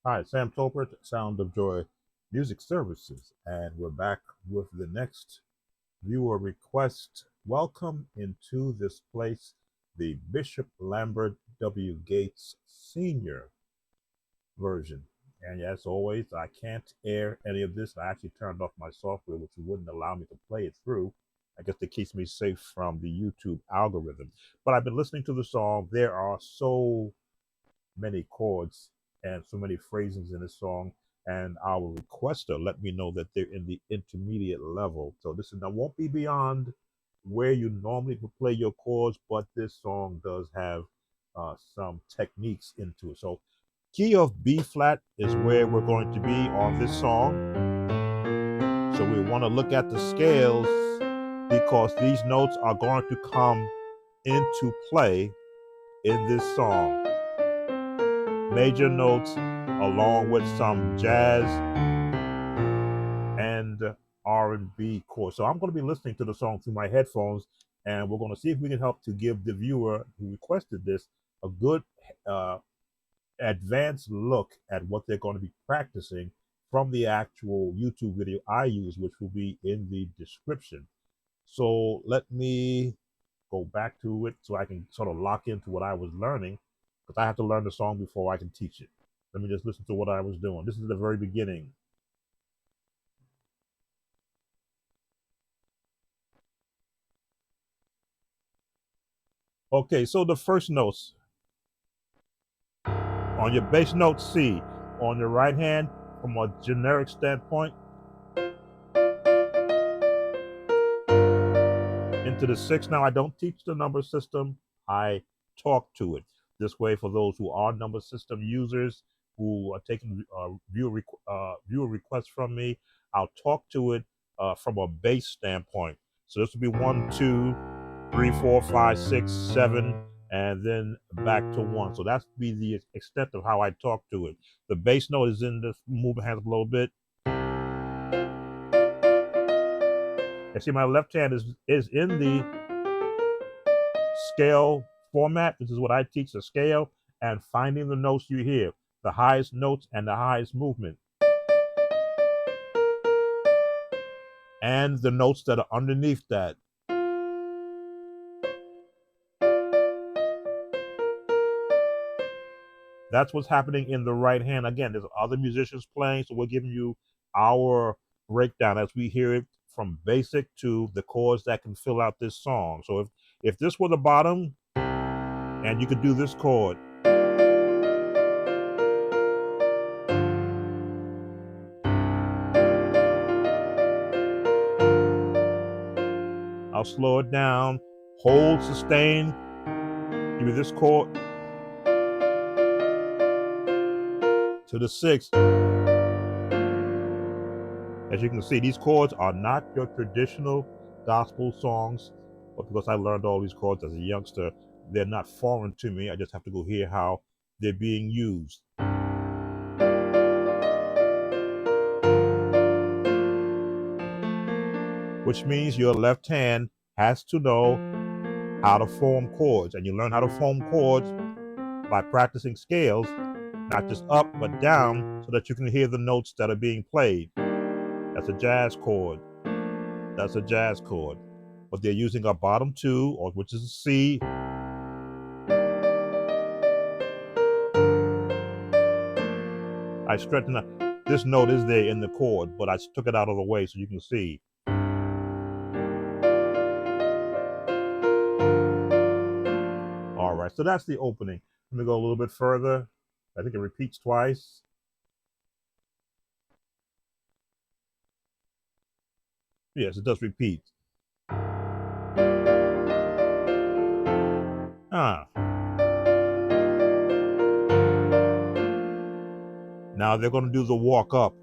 Hi, Sam Tolbert, Sound of Joy Music Services, and we're back with the next viewer request. Welcome into this place, the Bishop Lambert W. Gates Sr. version. And as always, I can't air any of this. I actually turned off my software, which wouldn't allow me to play it through. I guess it keeps me safe from the YouTube algorithm. But I've been listening to the song. There are so many chords and so many phrasings in this song. And our requester let me know that they're in the intermediate level. So this is now won't be beyond where you normally would play your chords, but this song does have some techniques into it. So key of B flat is where we're going to be on this song. So we want to look at the scales because these notes are going to come into play in this song. Major notes along with some jazz and R&B chords. So I'm going to be listening to the song through my headphones, and we're going to see if we can help to give the viewer who requested this a good uh, advanced look at what they're going to be practicing from the actual YouTube video I use, which will be in the description. So let me go back to it so I can sort of lock into what I was learning, because I have to learn the song before I can teach it. Let me just listen to what I was doing. This is the very beginning. Okay, so the first notes on your bass note C, on your right hand, from a generic standpoint, into the six. Now, I don't teach the number system, I talk to it. This way, for those who are number system users who are taking viewer requests from me, I'll talk to it from a bass standpoint. So this would be 1, 2, 3, 4, 5, 6, 7, and then back to 1. So that's be the extent of how I talk to it. The bass note is in the move hands up a little bit. And see, my left hand is in the scale format. This is what I teach, the scale, and finding the notes you hear, the highest notes and the highest movement, and the notes that are underneath that. That's what's happening in the right hand. Again, there's other musicians playing, so we're giving you our breakdown as we hear it from basic to the chords that can fill out this song. So if this were the bottom and you could do this chord, I'll slow it down, hold, sustain, give you this chord to the sixth. As you can see, these chords are not your traditional gospel songs, but because I learned all these chords as a youngster, they're not foreign to me. I just have to go hear how they're being used. Which means your left hand has to know how to form chords. And you learn how to form chords by practicing scales, not just up, but down, so that you can hear the notes that are being played. That's a jazz chord. That's a jazz chord. But they're using a bottom two, or which is a C. I straightened up. This note is there in the chord, but I took it out of the way so you can see. All right, so that's the opening. Let me go a little bit further. I think it repeats twice. Yes, it does repeat. Ah. Now they're going to do the walk up.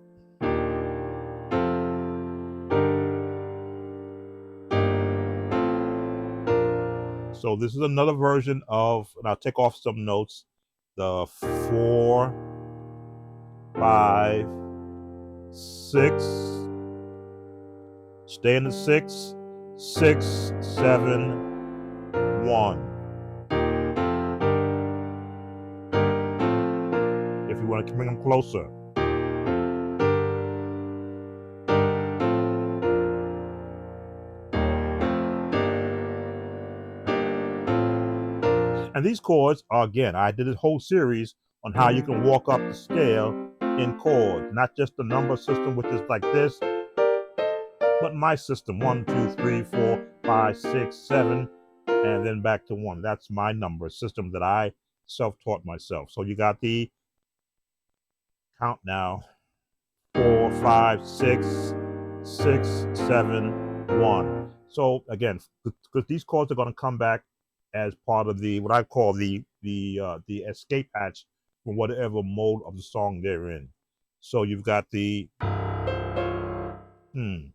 So this is another version of, and I'll take off some notes, the 4, 5, 6, stay in the 6, 6, 7, 1. If you want want to bring them closer. And these chords are, again, I did a whole series on how you can walk up the scale in chords, not just the number system, which is like this, but my system, 1, 2, 3, 4, 5, 6, 7, and then back to 1. That's my number system that I self-taught myself. So you got the count now, 4, 5, 6, 6, 7, 1. So again, because these chords are going to come back as part of the what I call the escape hatch from whatever mode of the song they're in. So you've got the one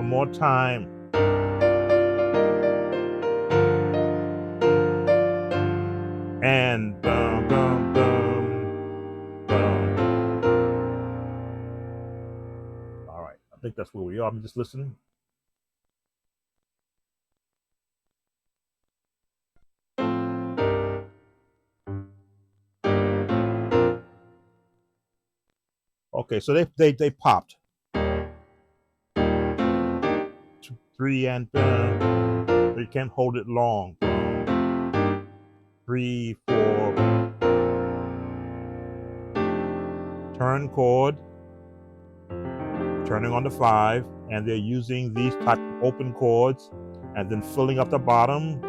more time. And dum dum dum dum. All right, I think that's where we are. I'm just listening. Okay, so they popped. 2, 3 and you can't hold it long. 3, 4. Turn chord. Turning on the 5, and they're using these type of open chords, and then filling up the bottom.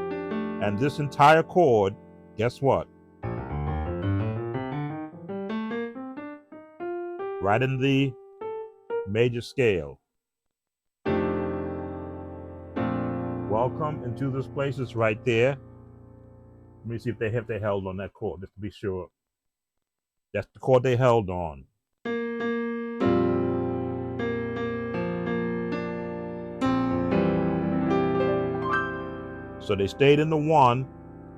And this entire chord, guess what? Right in the major scale. Welcome into this place. It's right there. Let me see if they held on that chord, just to be sure. That's the chord they held on. So they stayed in the 1,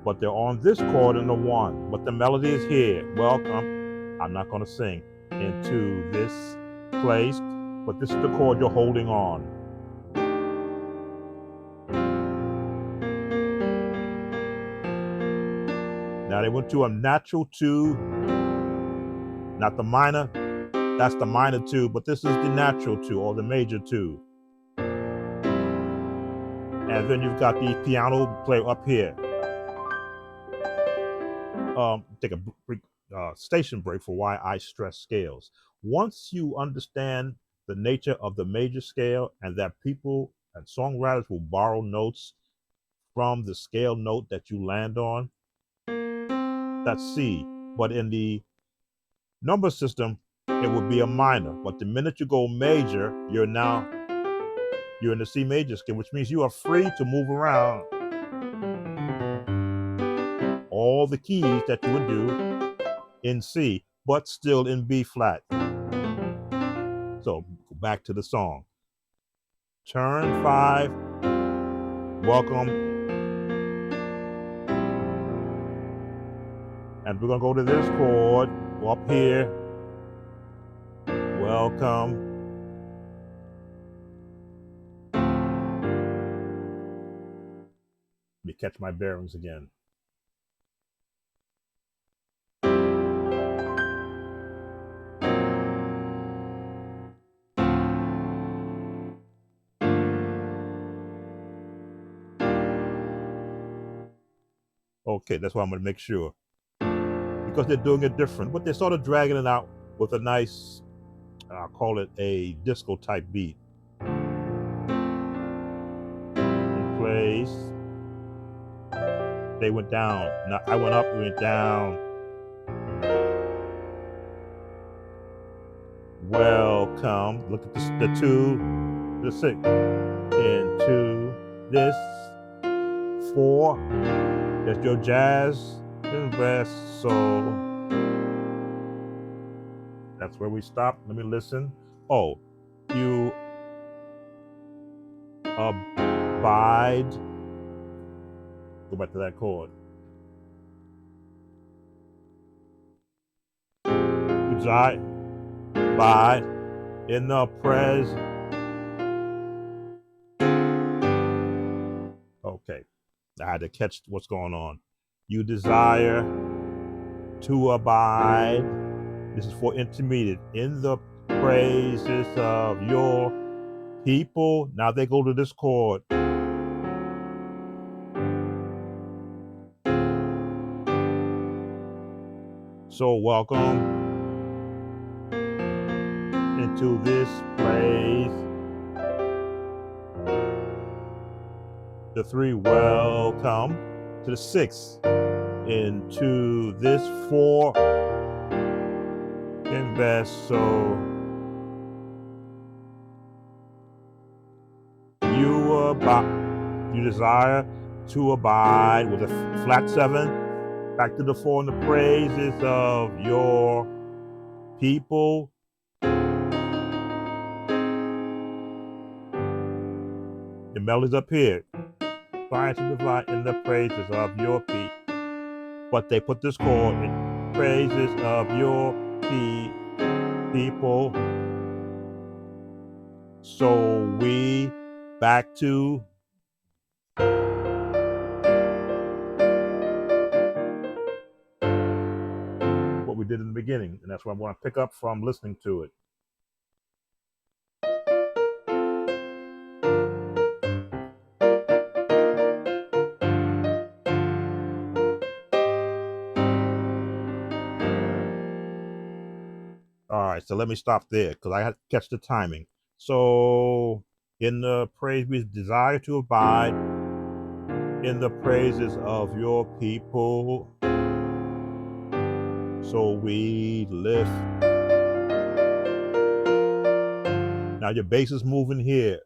but they're on this chord in the 1. But the melody is here. Welcome. I'm not going to sing into this place, but this is the chord you're holding on. Now they went to a natural 2, not the minor. That's the minor 2, but this is the natural 2 or the major 2. And then you've got the piano player up here. Take a brief station break for why I stress scales. Once you understand the nature of the major scale and that people and songwriters will borrow notes from the scale note that you land on, that's C. But in the number system, it would be a minor. But the minute you go major, you're in the C major scale, which means you are free to move around all the keys that you would do in C, but still in B flat. So go back to the song. Turn 5, welcome. And we're gonna go to this chord, go up here, welcome. Let me catch my bearings again. Okay, that's why I'm gonna make sure. Because they're doing it different, but they're sort of dragging it out with a nice, I'll call it a disco type beat. In place. They went down. Now I went up, we went down. Welcome. Look at the 2, the 6. Into this 4. That's your jazz and rest. So that's where we stop. Let me listen. Oh, you abide. Go back to that chord. You abide in the presence Okay, I had to catch what's going on. You desire to abide. This is for intermediate in the praises of your people. Now they go to this chord. So welcome into this place. The 3, welcome to the 6, into this 4, and best. So you desire to abide with a flat 7, back to the 4 in the praises of your people. The melody's up here. Trying to divide in the praises of your people. But they put this chord in praises of your people. So we back to what we did in the beginning. And that's what I'm going to pick up from listening to it. All right, so let me stop there because I had to catch the timing. So in the praise, we desire to abide in the praises of your people. So we lift. Now your bass is moving here.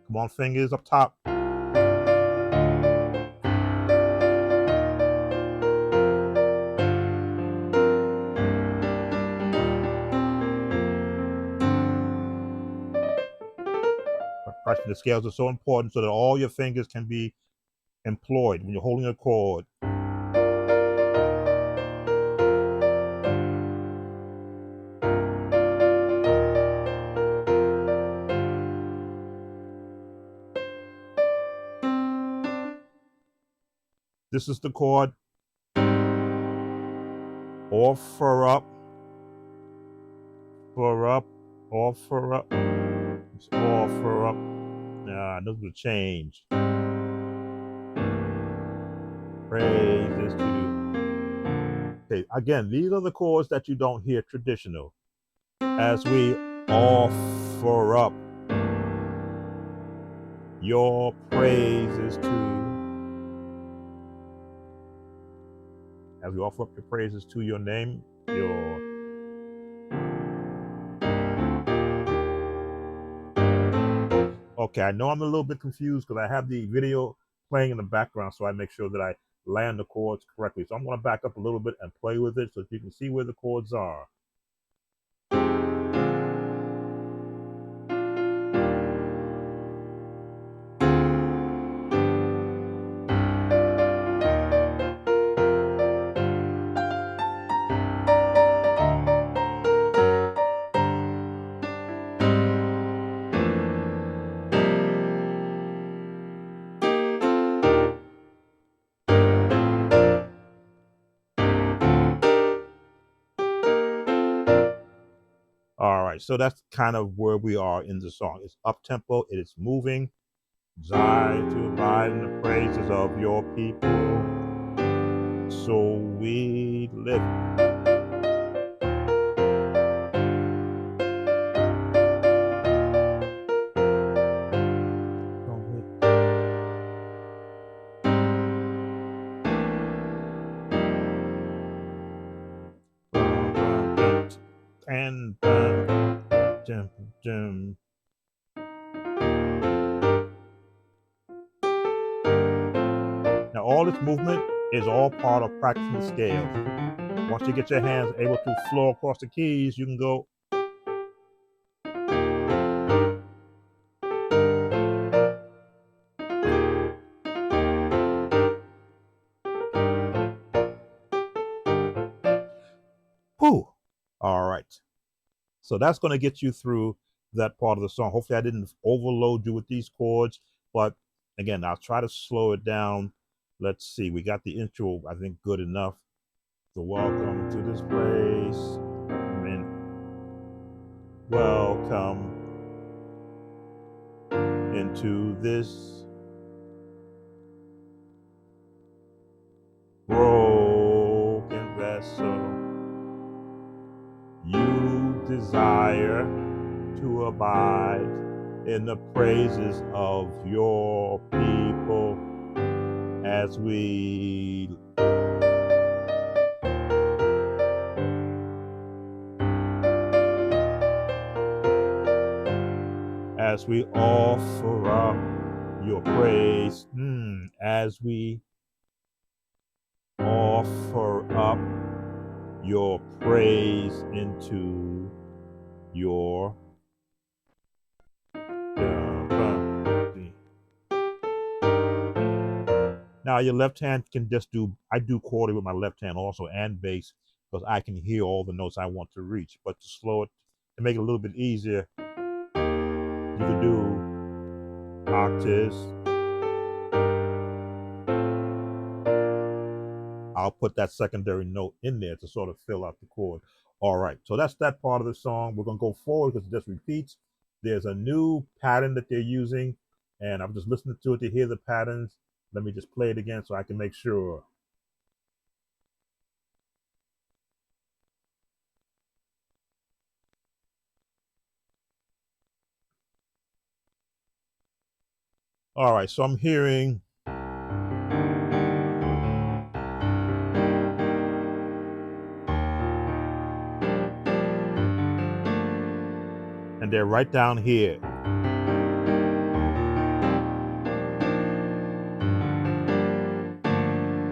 Come on, fingers up top. Pressing the scales are so important so that all your fingers can be employed when you're holding a chord. This is the chord. Offer up, for up, offer up, it's offer up. This will change. Praises to you. Okay, again, these are the chords that you don't hear traditional. As we offer up your praises to, as we offer up your praises to your name, your okay, I know I'm a little bit confused because I have the video playing in the background, so I make sure that I land the chords correctly. So I'm going to back up a little bit and play with it so that you can see where the chords are. All right, so that's kind of where we are in the song. It's up tempo, it is moving. Desire to abide in the praises of your people. So we live. And now all this movement is all part of practicing the scales. Once you get your hands able to flow across the keys, you can go. Whew. All right. So that's going to get you through that part of the song. Hopefully I didn't overload you with these chords, but again, I'll try to slow it down. Let's see, we got the intro, I think, good enough. So welcome to this place. I mean, welcome into this broken vessel. You desire to abide in the praises of your people as we offer up your praise, as we offer up your praise into your now your left hand can just do, I do quarter with my left hand also, and bass, because I can hear all the notes I want to reach. But to slow it, to make it a little bit easier, you can do octaves. I'll put that secondary note in there to sort of fill out the chord. All right, so that's that part of the song. We're gonna go forward because it just repeats. There's a new pattern that they're using, and I'm just listening to it to hear the patterns. Let me just play it again so I can make sure. All right, so I'm hearing and they're right down here.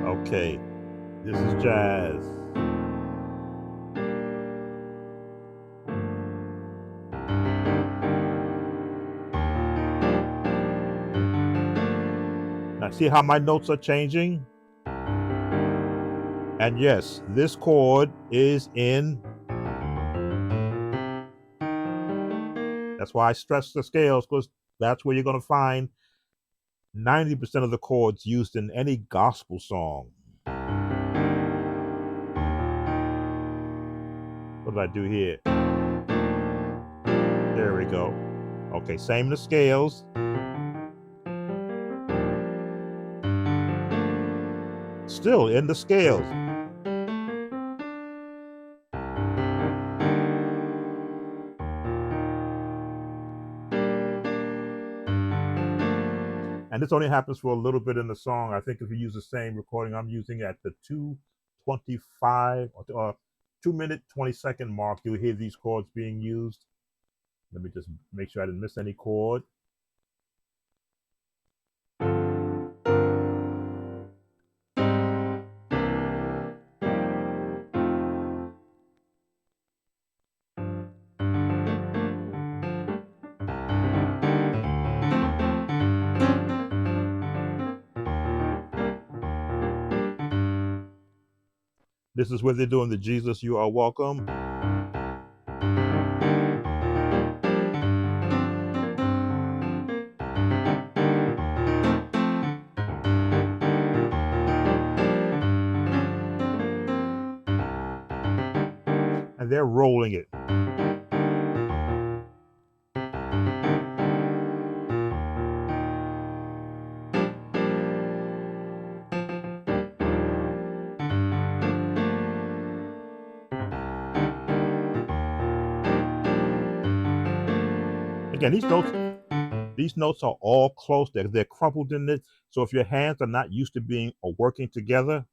Okay, this is jazz. Now see how my notes are changing? And yes, this chord is in. That's why I stress the scales, because that's where you're going to find 90% of the chords used in any gospel song. What did I do here? There we go. Okay, same the scales. Still in the scales. And this only happens for a little bit in the song. I think if you use the same recording I'm using at the 2:25 or 2-minute 20-second mark, you'll hear these chords being used. Let me just make sure I didn't miss any chord. This is where they're doing the Jesus, You Are Welcome. And they're rolling it. Again, these notes are all close. They're crumpled in it. So if your hands are not used to being or working together,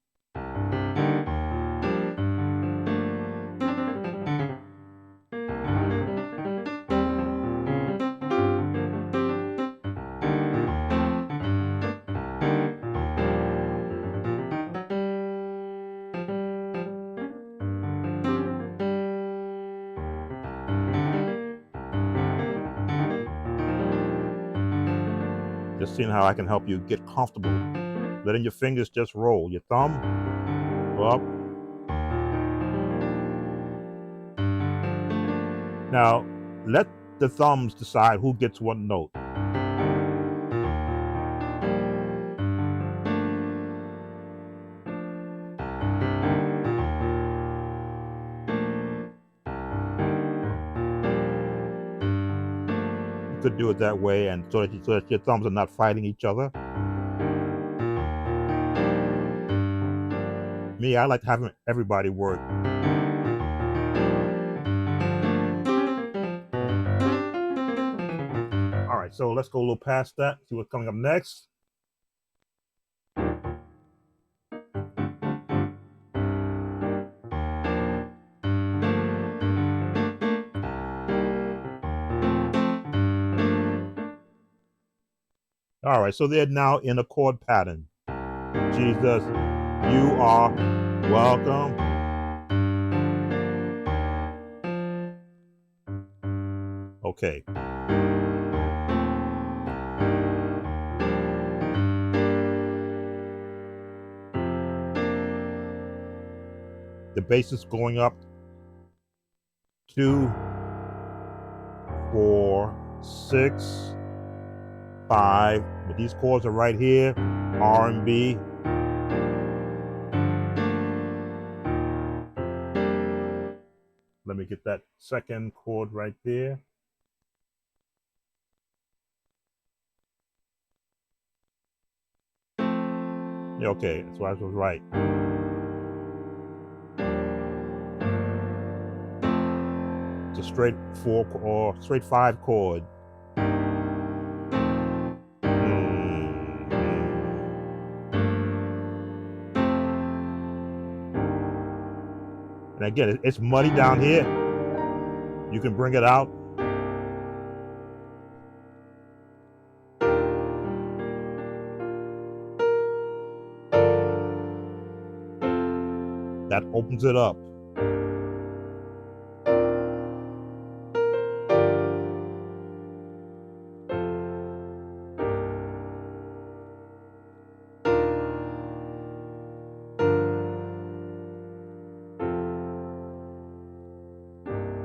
just seeing how I can help you get comfortable. Letting your fingers just roll. Your thumb up. Now, let the thumbs decide who gets what note. You could do it that way, and so that your thumbs are not fighting each other. Me, I like having everybody work. All right, so let's go a little past that, see what's coming up next. All right, so they're now in a chord pattern. Jesus, you are welcome. Okay. The bass is going up 2, 4, 6, 5. But these chords are right here. R&B. Let me get that second chord right there. Yeah, okay, so I was right. It's a straight 4 or straight 5 chord. And again, it's muddy down here. You can bring it out. That opens it up.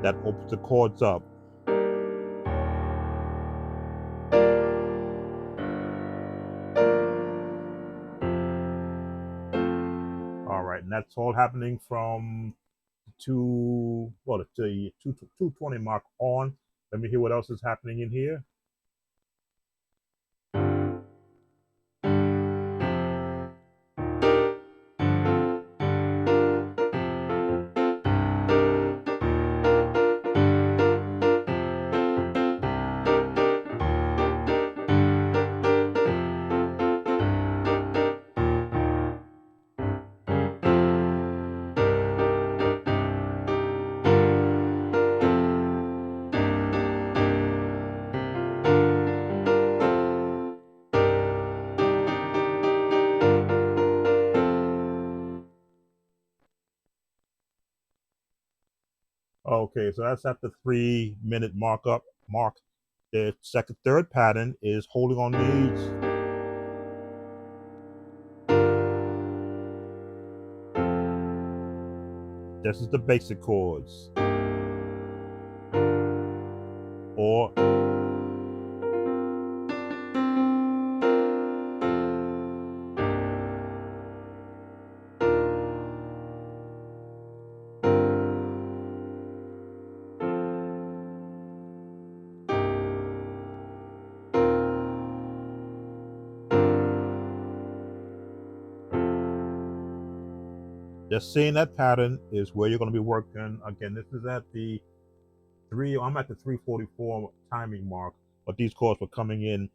That opens the chords up. All right, and that's all happening from the 220 mark on. Let me hear what else is happening in here. Okay, so that's at the 3-minute mark. The third pattern is holding on these. This is the basic chords. Or just seeing that pattern is where you're going to be working. Again, this is at the I'm at the 3:44 timing mark, but these chords were coming in,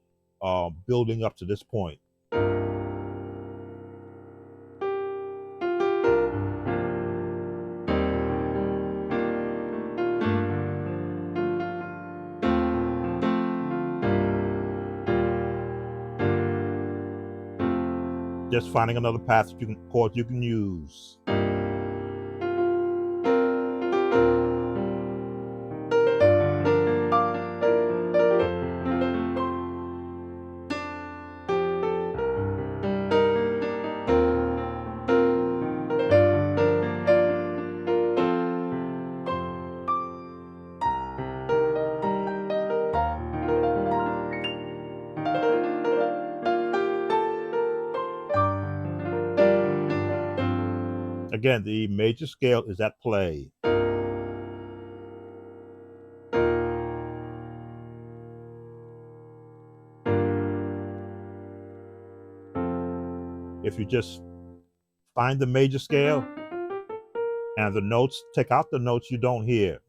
building up to this point. Just finding another path chord you can use. Again, the major scale is at play. If you just find the major scale and the notes, take out the notes you don't hear.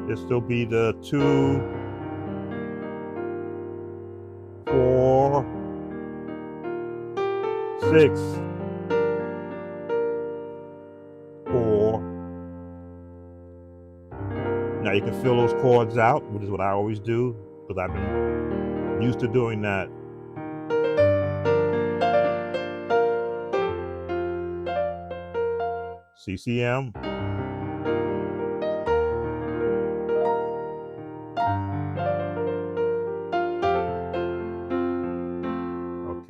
This will be the 2, 4, 6, 4. Now you can fill those chords out, which is what I always do, because I've been used to doing that. CCM.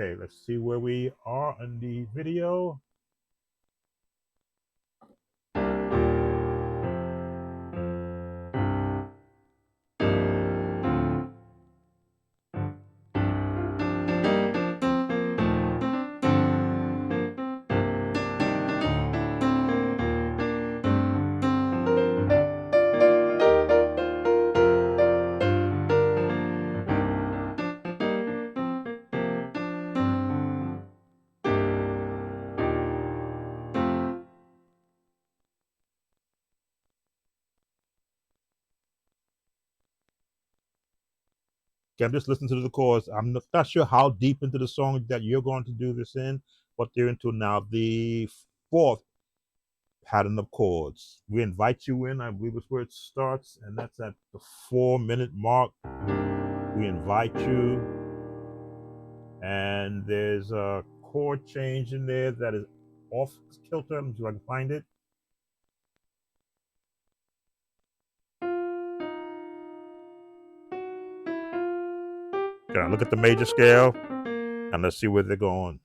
Okay, let's see where we are in the video. Okay, I'm just listening to the chords. I'm not sure how deep into the song that you're going to do this in, but they're into now the 4th pattern of chords. We invite you in, I believe is where it starts, and that's at the 4-minute mark. We invite you, and there's a chord change in there that is off kilter. Let me see if I can find it. Okay, now look at the major scale, and let's see where they're going.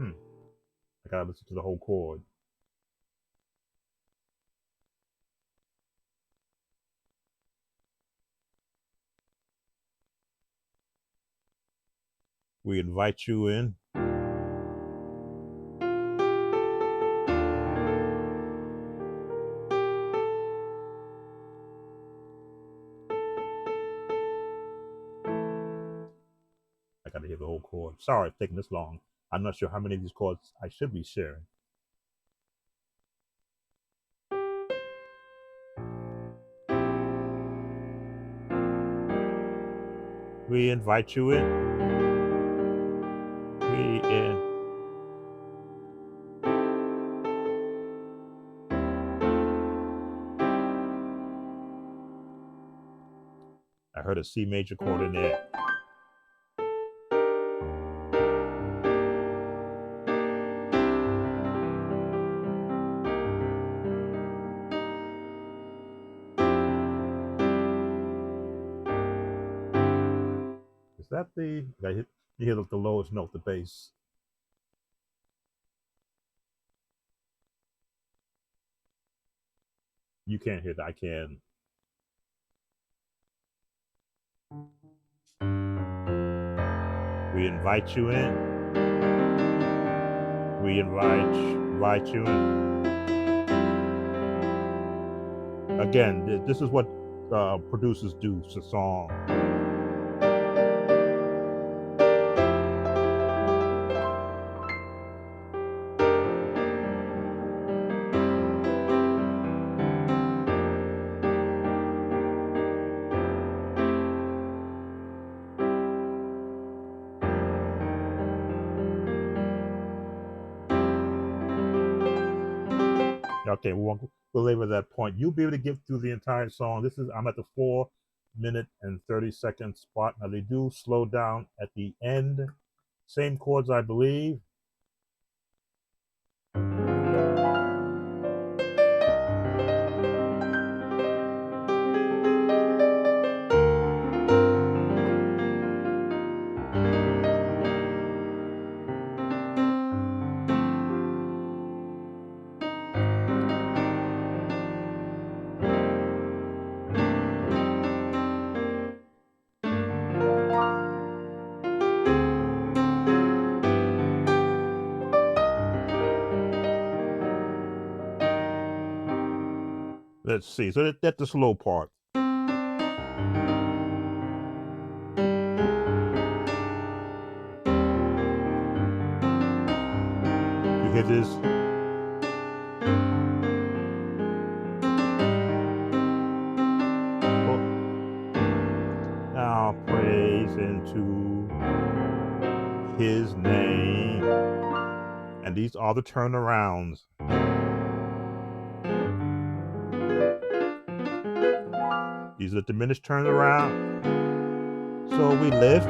I gotta listen to the whole chord. We invite you in. I gotta hear the whole chord. Sorry it's taking this long. I'm not sure how many of these chords I should be sharing. We invite you in. We in. I heard a C major chord in there. Is that the? You hear the lowest note, the bass. You can't hear that. I can. We invite you in. We invite you in. Again, this is what producers do to song. Okay, we won't belabor that point. You'll be able to get through the entire song. I'm at the 4-minute and 30-second spot. Now they do slow down at the end. Same chords, I believe. Let's see. So that's the slow part. You hear this? Oh, now praise into his name. And these are the turnarounds. These are diminished turnaround. So we lift.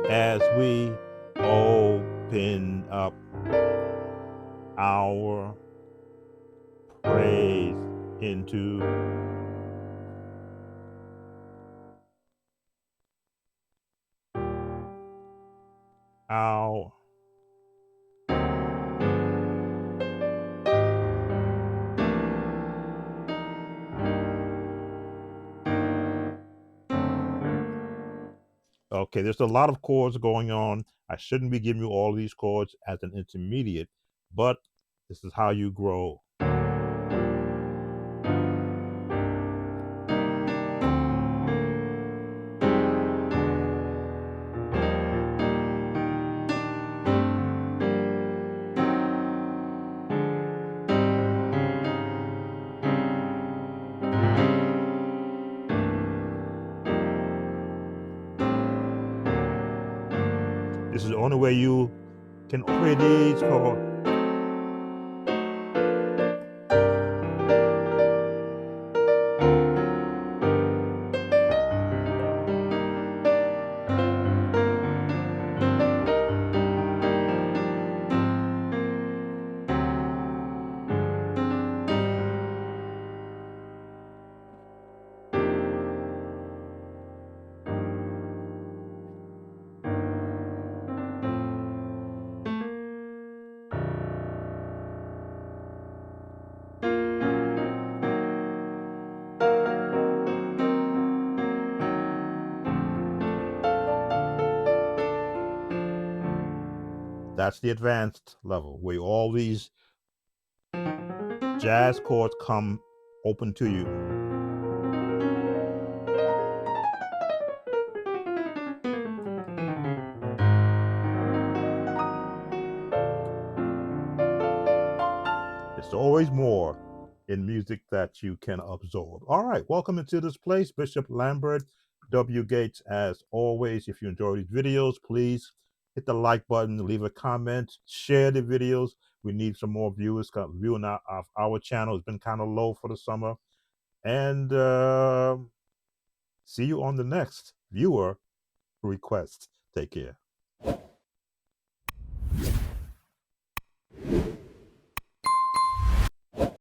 As we open up our praise into our okay, there's a lot of chords going on. I shouldn't be giving you all these chords as an intermediate, but this is how you grow. This is the only way you can play these chords. That's the advanced level where all these jazz chords come open to you. There's always more in music that you can absorb. All right, welcome into this place, Bishop Lambert, W. Gates. As always, if you enjoy these videos, please hit the like button, leave a comment, share the videos. We need some more viewers. Viewing our channel has been kind of low for the summer. And see you on the next viewer request. Take care.